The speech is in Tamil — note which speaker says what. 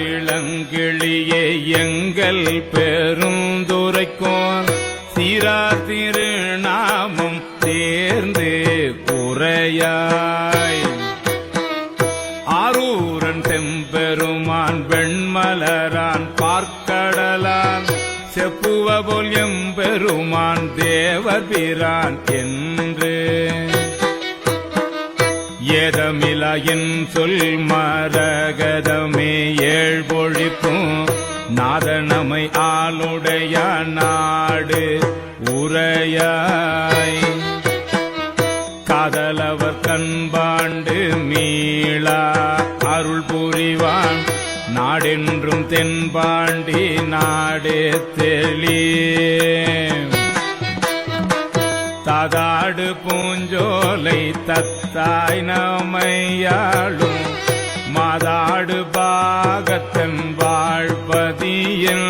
Speaker 1: ஏறாரிளங்கிளியே எங்கள் பெருந்துரைக்கோன் சீரா திருநாமம் தேர்ந்து குறையாய் ஆரூரன் செம்பெருமான் வெண்மலரான் பார்க்கடலான் செப்புவபோல் எம்பெருமான் தேவபிரான் என்று ஏதமிலா என் சொல் மரகதமே ஏழ்பொழிப்பும் நாதனமை ஆளுடைய நாடு உரையாய் காதலவர் கண்பாண்டு மீளா அருள் புரிவான் நாடென்றும் தென்பாண்டி நாடே தெளியே தாதாடு பூஞ்சோலை தத்தாய் நமையாளும் மாதாடு பாகத்தன் வாழ்பதியில்